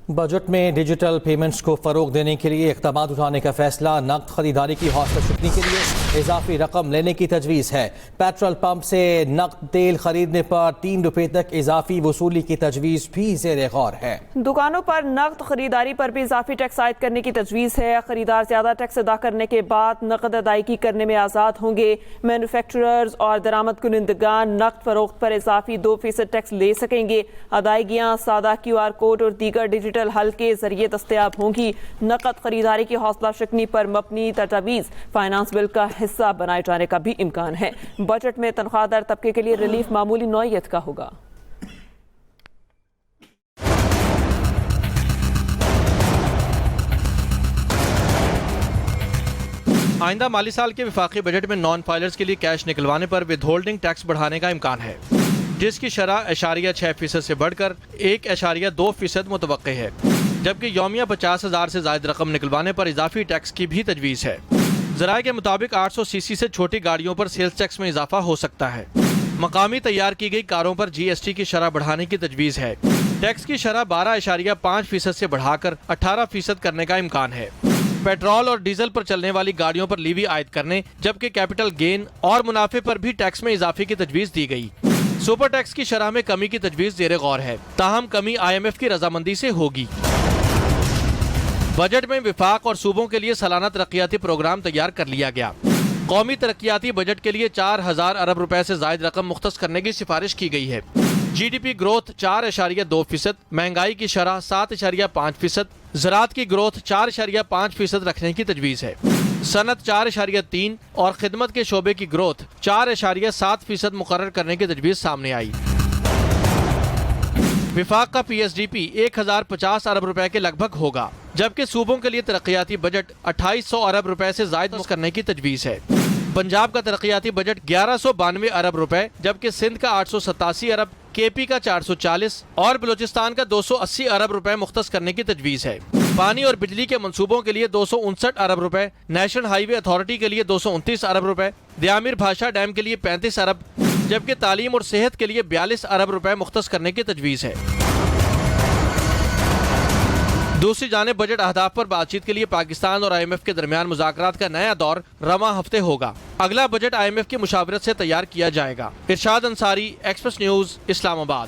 Budget میں digital payments کو فروغ دینے کے لیے اقدامات اٹھانے کا فیصلہ، نقد خریداری کی حوصلہ شکنی کے لیے اضافی رقم لینے کی تجویز ہے۔ پیٹرول پمپ سے نقد تیل خریدنے پر 3 روپے تک اضافی وصولی کی تجویز بھی زیر غور ہے۔ دکانوں پر نقد خریداری پر بھی اضافی ٹیکس عائد کرنے کی تجویز ہے۔ خریدار زیادہ ٹیکس ادا کرنے کے بعد نقد ادائیگی کرنے میں آزاد ہوں گے۔ مینوفیکچررز اور درآمد کنندگان نقد فروخت پر اضافی 2% ٹیکس لے سکیں گے۔ ادائیگیاں سادہ QR کوڈ اور دیگر ڈیجیٹل حل کے ذریعے دستیاب ہوں گی۔ نقد خریداری کی حوصلہ شکنی پر مبنی تجاویز فائنانس بل کا حصہ بنائے جانے کا بھی امکان ہے۔ بجٹ میں تنخواہ دار طبقے کے لیے ریلیف معمولی نوعیت کا ہوگا۔ آئندہ مالی سال کے وفاقی بجٹ میں نان فائلرز کے لیے کیش نکلوانے پر ود ہولڈنگ ٹیکس بڑھانے کا امکان ہے، جس کی شرح 0.6% سے بڑھ کر 1.2% متوقع ہے، جبکہ یومیہ 50,000 سے زائد رقم نکلوانے پر اضافی ٹیکس کی بھی تجویز ہے۔ ذرائع کے مطابق 800 cc سے چھوٹی گاڑیوں پر سیلز ٹیکس میں اضافہ ہو سکتا ہے۔ مقامی تیار کی گئی کاروں پر GST کی شرح بڑھانے کی تجویز ہے۔ ٹیکس کی شرح 12.5% سے بڑھا کر 18% کرنے کا امکان ہے۔ پیٹرول اور ڈیزل پر چلنے والی گاڑیوں پر لیوی عائد کرنے، جبکہ کیپٹل گین اور منافع پر بھی ٹیکس میں اضافے کی تجویز دی گئی۔ سپر ٹیکس کی شرح میں کمی کی تجویز زیر غور ہے، تاہم کمی IMF کی رضامندی سے ہوگی۔ بجٹ میں وفاق اور صوبوں کے لیے سالانہ ترقیاتی پروگرام تیار کر لیا گیا۔ قومی ترقیاتی بجٹ کے لیے 4,000 ارب روپے سے زائد رقم مختص کرنے کی سفارش کی گئی ہے۔ GDP گروتھ 4.2%، مہنگائی کی شرح 7.5%، زراعت کی گروتھ 4.5% رکھنے کی تجویز ہے۔ صنعت 4.3 اور خدمت کے شعبے کی گروتھ 4.7% مقرر کرنے کی تجویز سامنے آئی۔ وفاق کا PSDP 1,050 ارب روپے کے لگ بھگ ہوگا، جبکہ صوبوں کے لیے ترقیاتی بجٹ 2,800 ارب روپے سے زائد کرنے کی تجویز ہے۔ پنجاب کا ترقیاتی بجٹ 1,192 ارب روپے، جبکہ سندھ کا 887 ارب، KP کا 440 اور بلوچستان کا 280 ارب روپے مختص کرنے کی تجویز ہے۔ پانی اور بجلی کے منصوبوں کے لیے 259 ارب روپے، نیشنل ہائی وے اتھارٹی کے لیے 229 ارب روپے، دیامر بھاشا ڈیم کے لیے 35 ارب، جبکہ تعلیم اور صحت کے لیے 42 ارب روپے مختص کرنے کی تجویز ہے۔ دوسری جانب بجٹ اہداف پر بات چیت کے لیے پاکستان اور IMF کے درمیان مذاکرات کا نیا دور رواں ہفتے ہوگا۔ اگلا بجٹ IMF کی مشاورت سے تیار کیا جائے گا۔ ارشاد انصاری، ایکسپریس نیوز، اسلام آباد۔